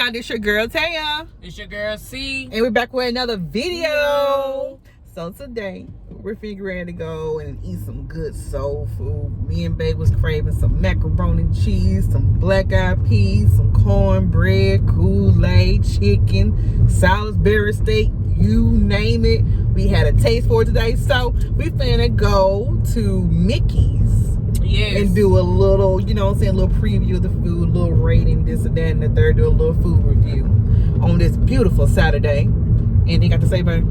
y'all. This your girl Taya. It's your girl C. And we're back with another video. So today we're figuring to go and eat some good soul food. Me and Babe was craving some macaroni and cheese, some black eyed peas, some cornbread, Kool-Aid, chicken, Salisbury steak, you name it. We had a taste for it today. So we finna go to Mikki's. Yes. And do a little, you know what I'm saying, a little preview of the food, a little rating, this and that, and the third, do a little food review on this beautiful Saturday. Anything you got to say, babe?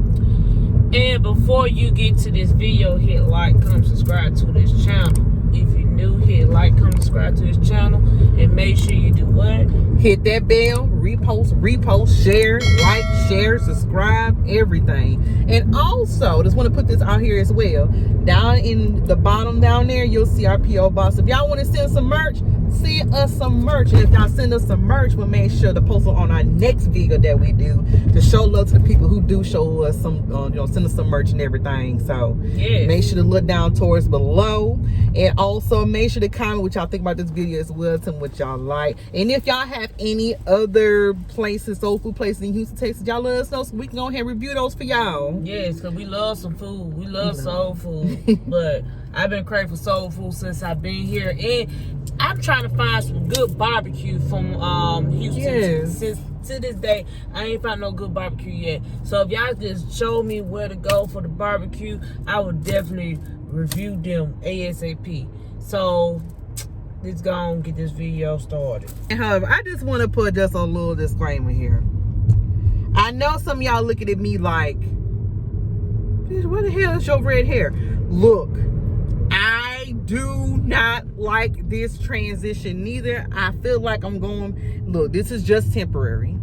And before you get to this video, hit like, come subscribe to this channel. If you're new, hit like, come subscribe to this channel. And make sure you do what? Hit that bell, repost, share, like, share, subscribe, everything. And also, just want to put this out here as well. Down in the bottom down there, you'll see our P.O. box. If y'all want to send some merch, send us some merch. And if y'all send us some merch, we'll make sure to post it on our next video that we do to show love to the people who do show us some, send us some merch and everything. So yes, make sure to look down towards below. And also make sure to comment what y'all think about this video as well. Tell me what y'all like. And if y'all have any other places, soul food places in Houston, Texas, y'all let us know so we can go ahead and review those for y'all. Yes, because we love some food. We love soul food. But I've been craving for soul food since I've been here. And I'm trying to find some good barbecue from Houston. Yes. Since to this day, I ain't found no good barbecue yet. So if y'all just show me where to go for the barbecue, I would definitely review them ASAP. So let's go and get this video started. However, I just want to put just a little disclaimer here. I know some of y'all looking at me like, bitch, what the hell is your red hair? Look, I do not like this transition neither. I feel like I'm going, look, this is just temporary.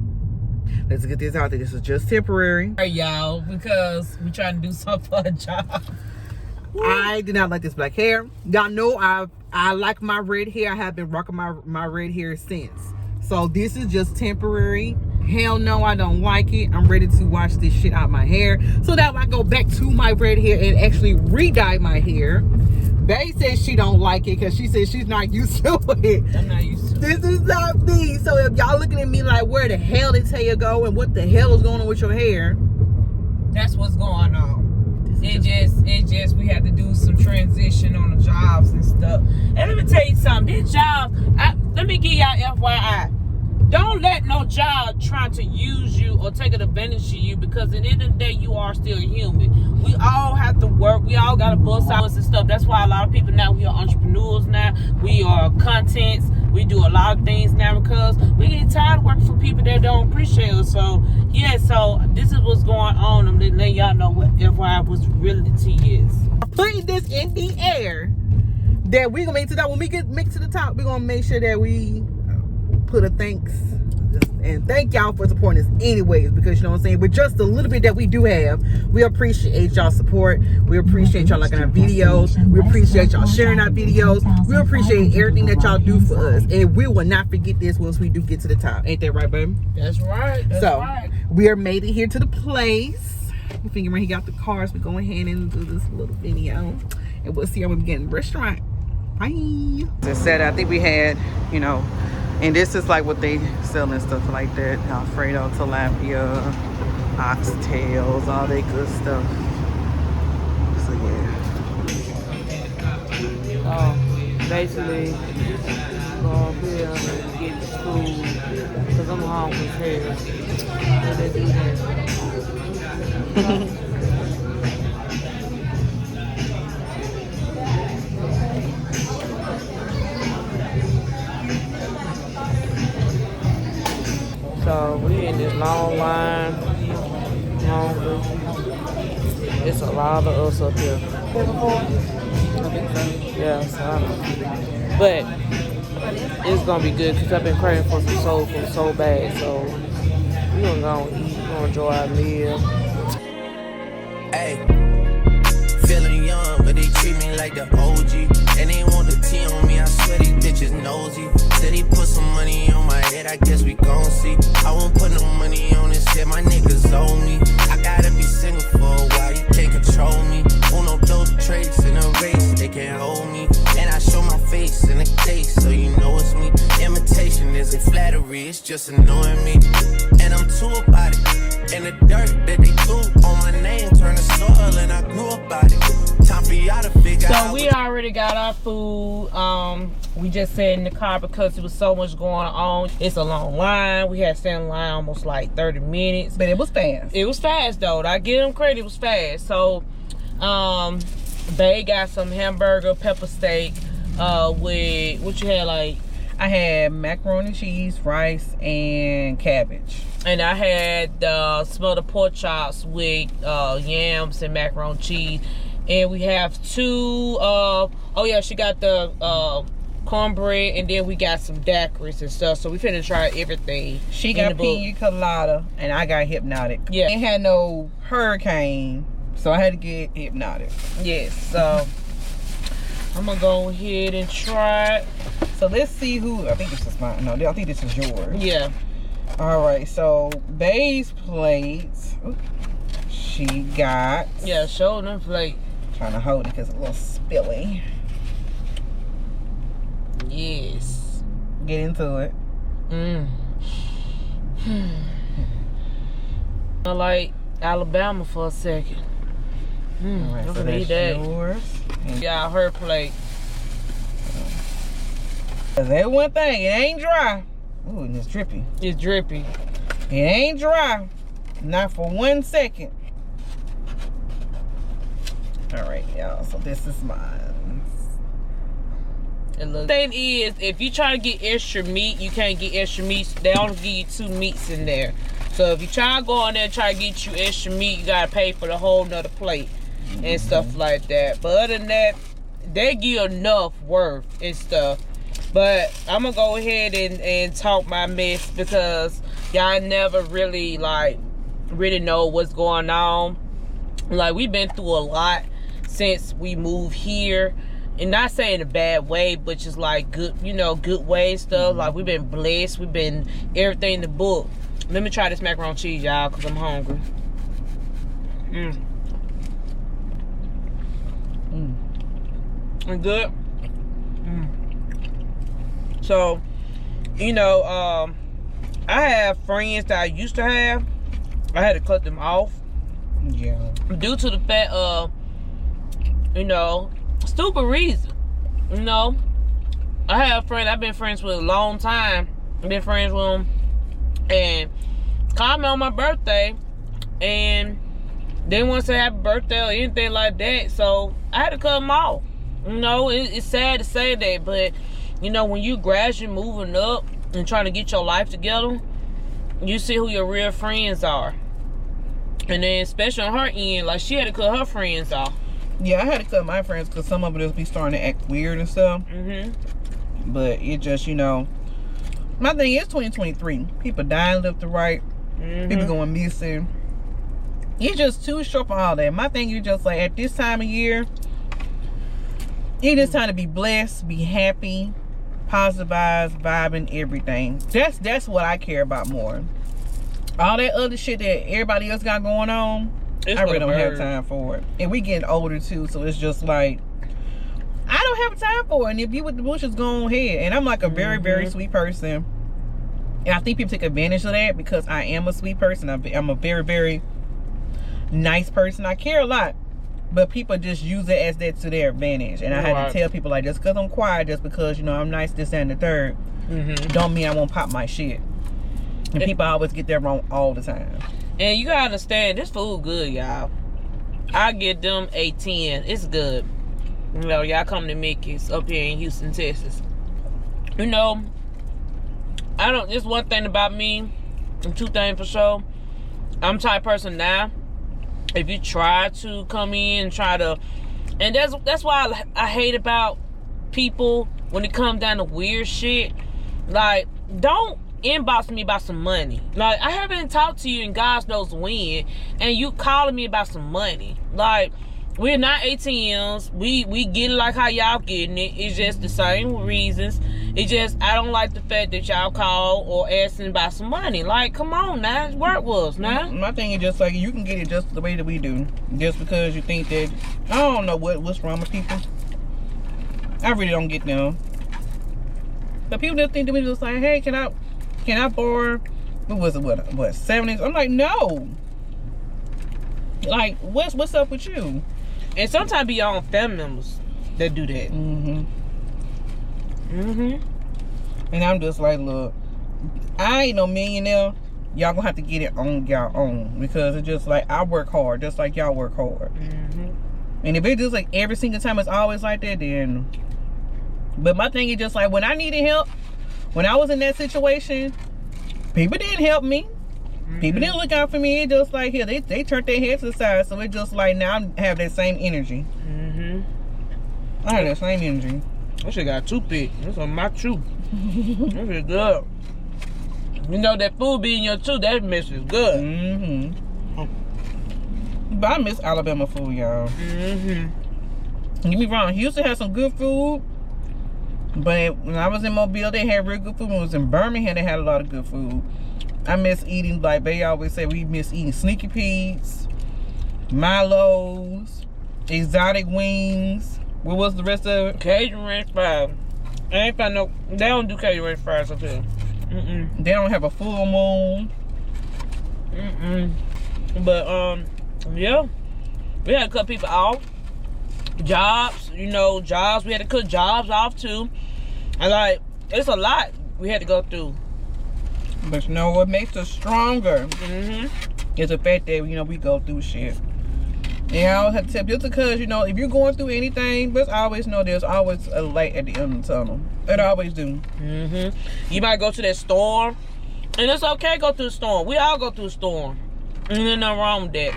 Let's get this out there. This is just temporary. Hey, y'all, because we trying to do something for a job. I did not like this black hair. Y'all know I like my red hair. I have been rocking my red hair since. So this is just temporary. Hell no, I don't like it. I'm ready to wash this shit out my hair so that I go back to my red hair and actually re-dye my hair. Bae says she don't like it because she says she's not used to it. I'm not used to it. This is not me. So if y'all looking at me like, where the hell did Taya go and what the hell is going on with your hair? That's what's going on. It just we had to do some transition on the jobs and stuff. And let me tell you something, this job, let me give y'all FYI. Don't let no job try to use you or take advantage of you, because at the end of the day, you are still human. We all have to work. We all got to bust out and stuff. That's why a lot of people now, we are entrepreneurs now. We are contents. We do a lot of things now because we get tired of working for people that don't appreciate us. So, yeah, so this is what's going on. I'm letting y'all know what FYI was really the tea is. Putting this in the air that we're going to make to that. When we get mixed to the top, we're going to make sure that we put a thanks and thank y'all for supporting us anyways, because you know what I'm saying, with just a little bit that we do have, we appreciate y'all support. We appreciate y'all liking our videos. We appreciate y'all sharing our videos. We appreciate everything that y'all do for us, and we will not forget this once we do get to the top. Ain't that right, baby? That's right. That's right. We are made it here to the place. We figure when he got the cars, we go ahead and do this little video, and we'll see how we get in the restaurant. Bye. As I said, I think we had, you know, and this is like what they sell and stuff like that. Alfredo, tilapia, oxtails, all that good stuff. So yeah. Basically, go up here and get the food because I'm hungry as hell. So they do that. So we in this long line, it's a lot of us up here. Yeah, so but it's gonna be good because I've been craving for some soul food so bad. So we gonna go and eat, we're gonna enjoy our meal. Hey, feeling young, but they treat me like the OG. And they want the T on me, I swear these bitches nosy. Said he put some money on my head, I guess we gon' see. I won't put no money on this shit, my niggas owe me. I gotta be single for a while, you can't control me. Uno, those traits in a race, they can't hold me. And I show my face in the case, so you know it's me. Imitation isn't flattery, robbery, it's just annoying me. And I'm too about it. And the dirt that they threw on my name turned to soil, and I grew about it. Time for y'all to figure out. So we already got our food. We just sat in the car because there was so much going on. It's a long line. We had to stand in line almost like 30 minutes. But it was fast. It was fast though. I give them credit, it was fast. So Bae got some hamburger, pepper steak, with what you had, like I had macaroni and cheese, rice, and cabbage. and I had smothered pork chops with yams and macaroni and cheese. And we have two oh yeah, she got the cornbread, and then we got some daiquiris and stuff. So we finna try everything. She got pina colada, and I got hypnotic. Yeah. Ain't had no hurricane, so I had to get hypnotic. Yes, so I'm gonna go ahead and try it. So let's see who. I think this is mine. No, I think this is yours. Yeah. All right. So Bae's plates. Ooh, she got. Yeah, show them plate. Trying to hold it because it's a little spilly. Yes. Get into it. I like Alabama for a second. All right, I'm so gonna that's eat that. yours. And Yeah, her plate. that one thing, it ain't dry. Ooh, and it's drippy. It's drippy. It ain't dry. Not for 1 second. All right, y'all. So this is mine. The thing is, if you try to get extra meat, you can't get extra meat. They only give you 2 meats in there. So if you try to go on there and try to get you extra meat, you gotta pay for the whole nother plate and stuff like that. But other than that, they give enough worth and stuff. But I'm gonna go ahead and talk my mess because y'all never really know what's going on. Like, we've been through a lot since we moved here, and not saying a bad way, but just like good, good way and stuff. Like, we've been blessed, we've been everything in the book. Let me try this macaroni and cheese, y'all, because I'm hungry. And good. So, I have friends that I used to have. I had to cut them off. Yeah. Due to the fact of, stupid reason. I have a friend I've been friends with a long time. I've been friends with them. And called me on my birthday. And they didn't want to say happy birthday or anything like that. So I had to cut them off. It's sad to say that. But, when you gradually moving up and trying to get your life together, you see who your real friends are. And then, especially on her end, like, she had to cut her friends off. Yeah, I had to cut my friends because some of them just be starting to act weird and stuff. But it just, my thing is 2023. People dying left to right. People going missing. It's just too short for all that. My thing is just like, at this time of year, it's just time to be blessed, be happy, positive vibes, vibing, everything. That's what I care about more. All that other shit that everybody else got going on, I really don't have time for it. And we getting older too, so it's just like, I don't have time for it. And if you with the bushes, go ahead. And I'm like a very, very sweet person. And I think people take advantage of that because I am a sweet person. I'm a very, very nice person. I care a lot. But people just use it as that to their advantage. And I had to tell people, like, just because I'm quiet, just because, I'm nice, this, and the third, don't mean I won't pop my shit. And people always get that wrong all the time. And you gotta understand, this food good, y'all. I give them a 10. It's good. Y'all come to Mikki's up here in Houston, Texas. Just one thing about me, and 2 things for sure. I'm the type of person now, if you try to come in and and that's why I hate about people when it comes down to weird shit. Like, don't inbox me about some money. Like, I haven't talked to you in God knows when, and you calling me about some money. Like, we're not ATMs. We get it like how y'all getting it. It's just the same reasons. It's just, I don't like the fact that y'all call or asking about some money. Like, come on now, it's work was now. My thing is just like, you can get it just the way that we do. Just because you think that, I don't know what's wrong with people. I really don't get them. But people just think that we just like, hey, can I can I borrow, what was it, what, 70s? I'm like, no. Like, what's up with you? And sometimes be your own family members that do that. And I'm just like, look, I ain't no millionaire. Y'all gonna have to get it on y'all own, because it's just like, I work hard just like y'all work hard. And if it's just like every single time it's always like that, then. But my thing is just like, when I needed help, when I was in that situation, people didn't help me. People didn't look out for me. It just like, here, they turned their heads to the side. So it just like, now I have that same energy. I have that same energy. I should got a toothpick. That's on my tooth. That is good. You know that food be in your tooth, that mess is good. But I miss Alabama food, y'all. Don't get me wrong, Houston has some good food. But when I was in Mobile, they had real good food. When I was in Birmingham, they had a lot of good food. I miss eating, like they always say, we miss eating Sneaky Pete's, Milo's, exotic wings. What was the rest of it? Cajun ranch fries. I ain't found no, they don't do Cajun ranch fries up here. They don't have a full moon. But yeah, we had to cut people off. Jobs, you know, jobs, we had to cut jobs off too. And like, it's a lot we had to go through. But you know what makes us stronger is the fact that, you know, we go through shit. And I always have to tell, just because, you know, if you're going through anything, let's always know there's always a light at the end of the tunnel. It always do. You might go to that storm, and it's okay to go through the storm. We all go through a storm. And there's nothing wrong with that.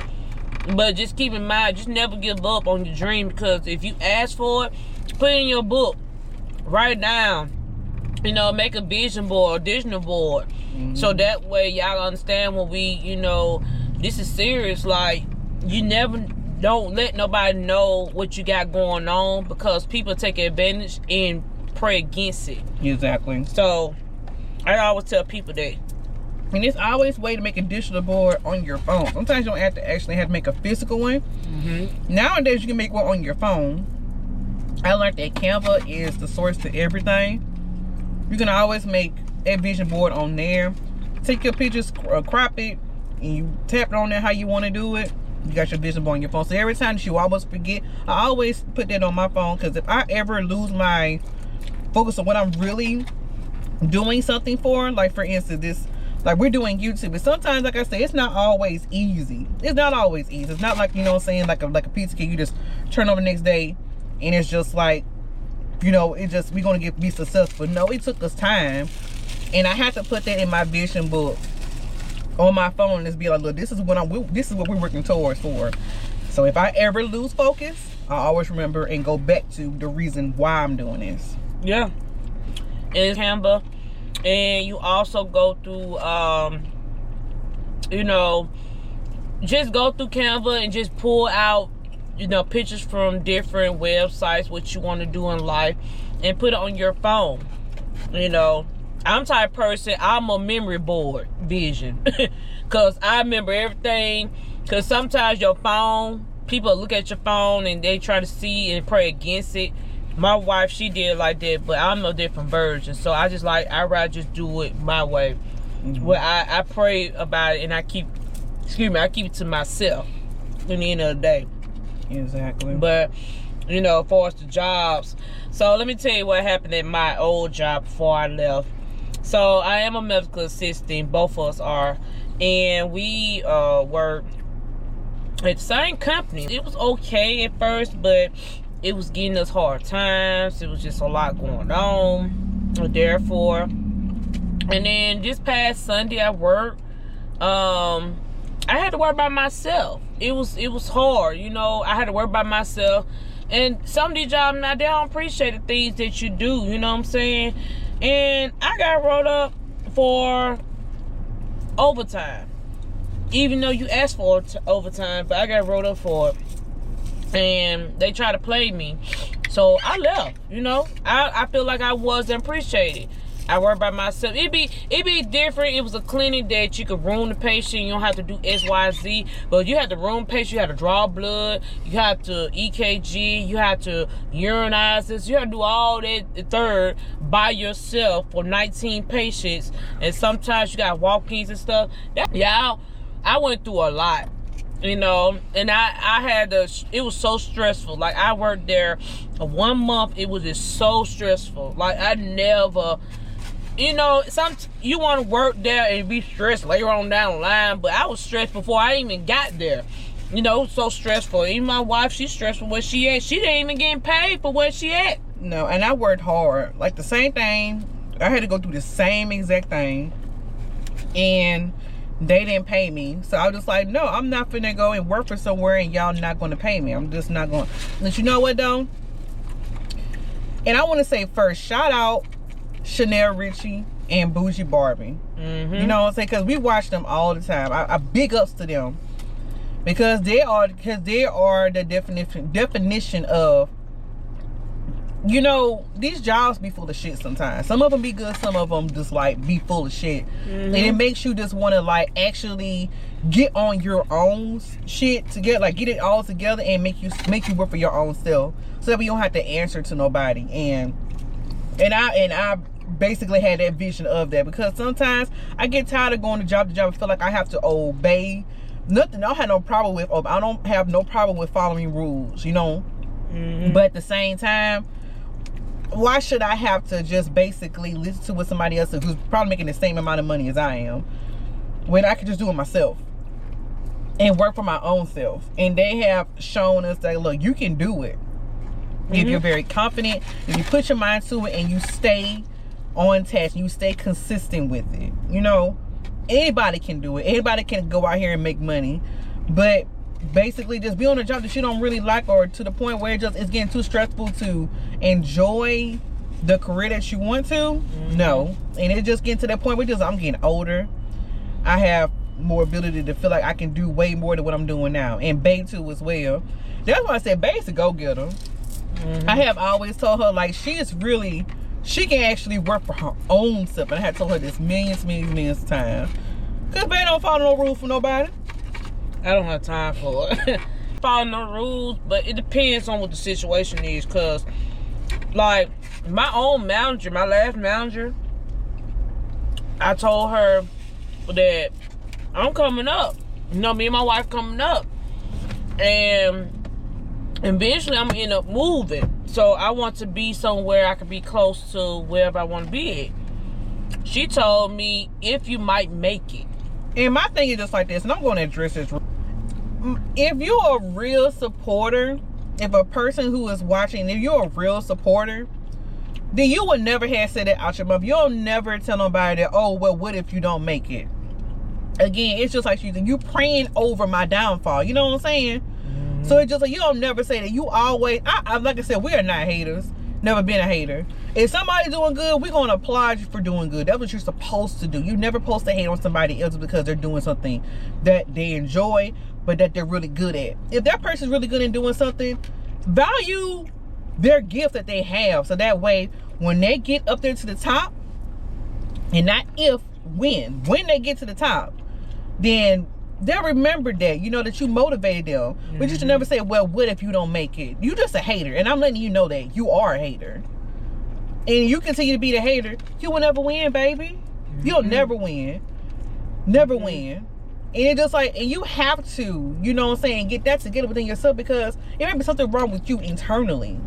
But just keep in mind, just never give up on your dream, because if you ask for it, put it in your book. Write down. You know, make a vision board, audition board. So that way y'all understand when we, you know, this is serious. Like, you never, don't let nobody know what you got going on, because people take advantage and pray against it. Exactly. So I always tell people that. And there's always a way to make a digital board on your phone. Sometimes you don't have to actually have to make a physical one. Nowadays you can make one on your phone. I learned that Canva is the source to everything. You can always make a vision board on there. Take your pictures, crop it, and you tap it on there how you want to do it. You got your vision board on your phone. So every time that you almost forget, I always put that on my phone, because if I ever lose my focus on what I'm really doing something for, like for instance, this, like we're doing YouTube, but sometimes, like I say, it's not always easy. It's not always easy. It's not like, you know what I'm saying, like a pizza cake you just turn over the next day and it's just like, you know, it just, we're gonna be successful. No, it took us time, and I had to put that in my vision book on my phone and just be like, look, this is what we're working towards for. So if I ever lose focus, I always remember and go back to the reason why I'm doing this. Yeah. It's Canva. And you also go through, you know, just go through Canva and just pull out, you know, pictures from different websites, what you want to do in life, and put it on your phone. You know, I'm the type of person, I'm a memory board vision, because I remember everything. Because sometimes your phone, people look at your phone and they try to see and pray against it. My wife, she did like that, but I'm a different version. So I just like, I'd rather just do it my way. Where I pray about it and I keep it to myself in the end of the day. Exactly. But, you know, as far as the jobs, so let me tell you what happened at my old job before I left. So I am a medical assistant, both of us are, and we work at the same company. It was okay at first, but it was getting us hard times. It was just a lot going on. Therefore, and then this past Sunday at work, I had to work by myself. It was hard, you know. I had to work by myself, and some of these jobs now, they don't appreciate the things that you do. You know what I'm saying? And I got wrote up for overtime, even though you asked for overtime. But I got wrote up for it. And they try to play me, so I left. You know, I feel like I wasn't appreciated. I work by myself. It be different. It was a clinic that you could room the patient. You don't have to do XYZ, but you have to room patient. You have to draw blood. You have to EKG. You have to urinize this. You have to do all that third by yourself for 19 patients, and sometimes you got walk-ins and stuff. I went through a lot, you know, and I had it was so stressful. Like, I worked there 1 month. It was just so stressful. Like, I never, you know, you want to work there and be stressed later on down the line, but I was stressed before I even got there. You know, so stressful. Even my wife, she's stressed for where she at. She didn't even get paid for where she at. No, and I worked hard. Like, the same thing. I had to go through the same exact thing, and they didn't pay me. So I was just like, no, I'm not finna go and work for somewhere and y'all not gonna pay me. I'm just not going. But you know what though? And I want to say first, shout out Chanel Richie and Bougie Barbie. You know what I'm saying? Because we watch them all the time. I big ups to them because they are the definition of, you know, these jobs be full of shit sometimes. Some of them be good, some of them just like be full of shit. And it makes you just want to like actually get on your own shit together, like get it all together and make you work for your own self, so that you don't have to answer to nobody. And I basically had that vision of that, because sometimes I get tired of going to job to job and feel like I have to obey nothing. I don't have no problem with following rules, you know. But at the same time, why should I have to just basically listen to what somebody else is who's probably making the same amount of money as I am, when I could just do it myself and work for my own self? And they have shown us that, look, you can do it if you're very confident, if you put your mind to it and you stay on task, you stay consistent with it. You know, anybody can do it. Anybody can go out here and make money, but basically just be on a job that you don't really like, or to the point where it's getting too stressful to enjoy the career that you want to. No. And it just getting to that point where I'm getting older. I have more ability to feel like I can do way more than what I'm doing now, and Bae too as well. That's why I said Bae's a go-getter. I have always told her, like, she can actually work for her own self, and I had told her this millions of times, because Bae don't follow no rules for nobody. I don't have time for it. Follow no rules, but it depends on what the situation is. Cause like my own manager, my last manager, I told her that I'm coming up. You know, me and my wife coming up, and eventually I'm gonna end up moving. So I want to be somewhere I can be close to wherever I want to be at. She told me, if you might make it. And my thing is just like this, and I'm going to address this. If you're a real supporter, if a person who is watching, if you're a real supporter, then you would never have said that out your mouth. You'll never tell nobody that, oh, well, what if you don't make it? Again, it's just like you praying over my downfall. You know what I'm saying? So it's just like, you don't never say that. You always, like I said, we are not haters. Never been a hater. If somebody's doing good, we're going to applaud you for doing good. That's what you're supposed to do. You're never supposed to hate on somebody else because they're doing something that they enjoy, but that they're really good at. If that person's really good in doing something, value their gift that they have. So that way, when they get up there to the top, and not if, when they get to the top, then they'll remember that, you know, that you motivated them. But you should never say, well, what if you don't make it? You just a hater. And I'm letting you know that you are a hater. And you continue to be the hater, you will never win, baby. You'll never win. Never win. And it's just like, and you have to, you know what I'm saying, get that together within yourself, because it may be something wrong with you internally.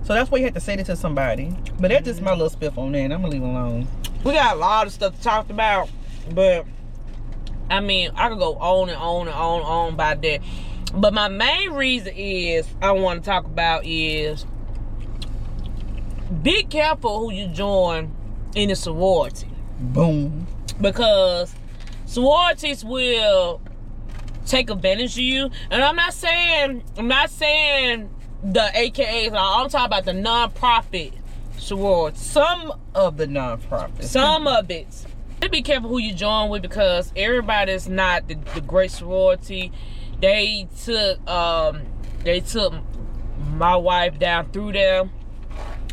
So that's why you have to say that to somebody. But that's just my little spiff on that, and I'm gonna leave it alone. We got a lot of stuff to talk about, but I mean, I could go on and on and on about that. But my main reason is I want to talk about is, be careful who you join in a sorority. Boom. Because sororities will take advantage of you. And I'm not saying the AKAs. I'm talking about the non-profit sorority. Some of the non-profits. Some of it. Be careful who you join with, because everybody's not the great sorority. They took my wife down through there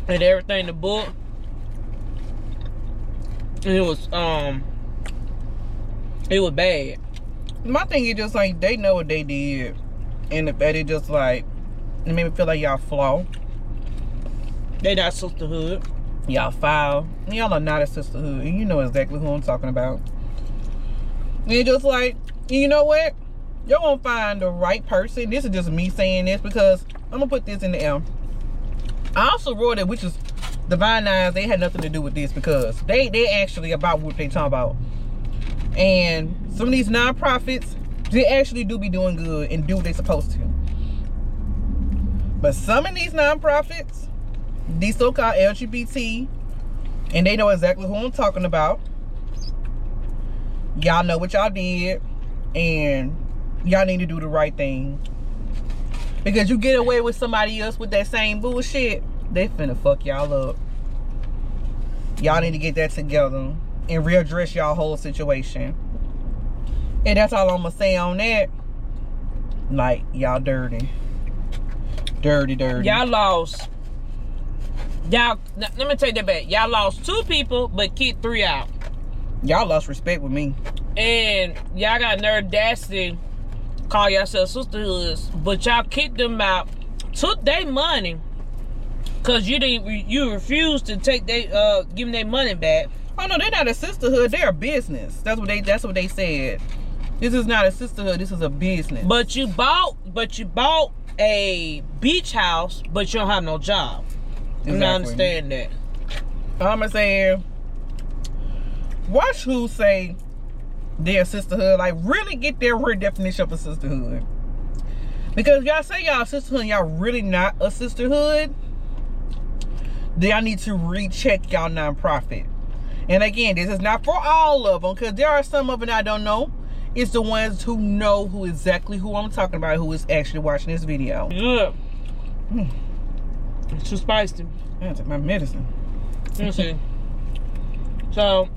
and everything, the book. And it was bad. My thing is just like they know what they did, and that it just like it made me feel like y'all flaw. They not sisterhood. Y'all foul. Y'all are not a sisterhood, and you know exactly who I'm talking about. And it's just like, you know what? Y'all won't find the right person. This is just me saying this because I'm gonna put this in the air. I also wrote it, which is Divine Nines. They had nothing to do with this because they actually about what they talking about. And some of these nonprofits, they actually do be doing good and do what they supposed to. But some of these nonprofits, these so-called LGBT, and they know exactly who I'm talking about. Y'all know what y'all did, and y'all need to do the right thing. Because you get away with somebody else with that same bullshit, they finna fuck y'all up. Y'all need to get that together and readdress y'all whole situation. And that's all I'm gonna say on that. Like, y'all dirty. Dirty. Y'all lost. Y'all, let me take that back. Y'all lost 2 people, but kicked 3 out. Y'all lost respect with me. And y'all got nerve audacity, call yourselves sisterhoods, but y'all kicked them out, took their money, cause you refused to take give them their money back. Oh no, they're not a sisterhood. They're a business. That's what they said. This is not a sisterhood. This is a business. But you bought a beach house, but you don't have no job. Exactly. I understand that. I'm gonna say, watch who say they're a sisterhood. Like, really get their real definition of a sisterhood. Because y'all say y'all a sisterhood, y'all really not a sisterhood. Then y'all need to recheck y'all nonprofit. And again, this is not for all of them, because there are some of them I don't know. It's the ones who know exactly who I'm talking about, who is actually watching this video. Yeah. It's too spicy. I have to take my medicine. Let's see. So,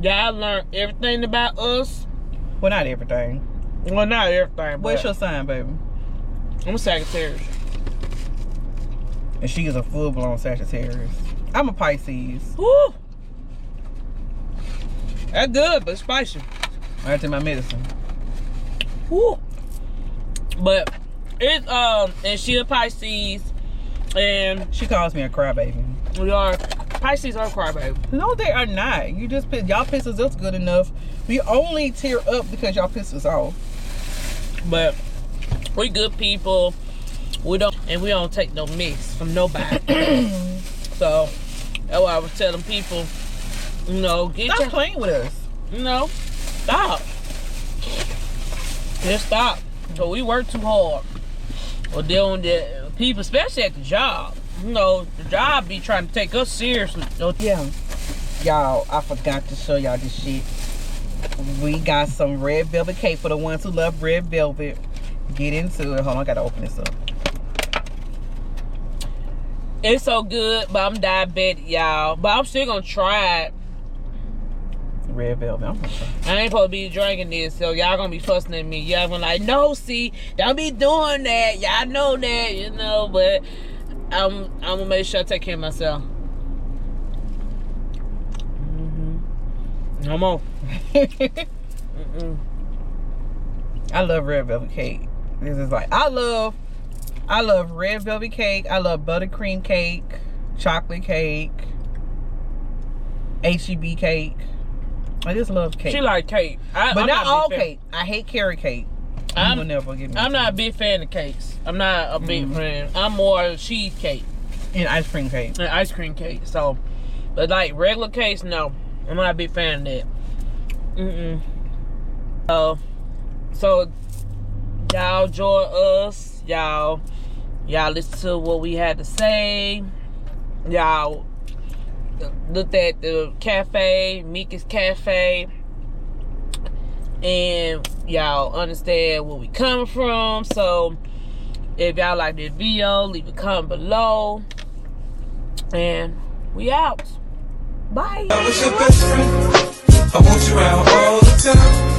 y'all learned everything about us. Well, not everything. Well, not everything. What's your sign, baby? I'm a Sagittarius. And she is a full-blown Sagittarius. I'm a Pisces. Woo! That's good, but spicy. I have to take my medicine. Woo! But it's and she a Pisces, and She calls me a crybaby. we are Pisces are crybaby. No, they are not. You just y'all piss us good enough. We only tear up because y'all piss us off. But we good people. We don't take no mess from nobody. So that's why I was telling people, you know, Stop playing with us. You know, stop. Just stop. So we work too hard. We're dealing with people, especially at the job. You know, the job be trying to take us seriously. Yeah. Y'all, I forgot to show y'all this shit. We got some red velvet cake for the ones who love red velvet. Get into it. Hold on, I gotta open this up. It's so good, but I'm diabetic, y'all. But I'm still gonna try it. Red velvet. I'm gonna try. I ain't supposed to be drinking this, so y'all gonna be fussing at me. Y'all gonna like, no, see, don't be doing that. Y'all know that, you know, but I'm gonna make sure I take care of myself. No more. I love red velvet cake. This is like, I love red velvet cake. I love buttercream cake, chocolate cake, HEB cake. I just love cake. She like cake. But I'm not a all big fan. cake. I hate carrot cake. I'm I'm not a big fan of cakes. I'm not a big fan. I'm more cheesecake and ice cream cake. and ice cream cake. So, but like regular cakes, no. I'm not a big fan of that. So y'all join us. Y'all listen to what we had to say. Y'all looked at the cafe, Mikki's Cafe, and y'all understand where we coming from. So if y'all like this video, leave a comment below, and we out. Bye. I was your best friend. I want you around all the time.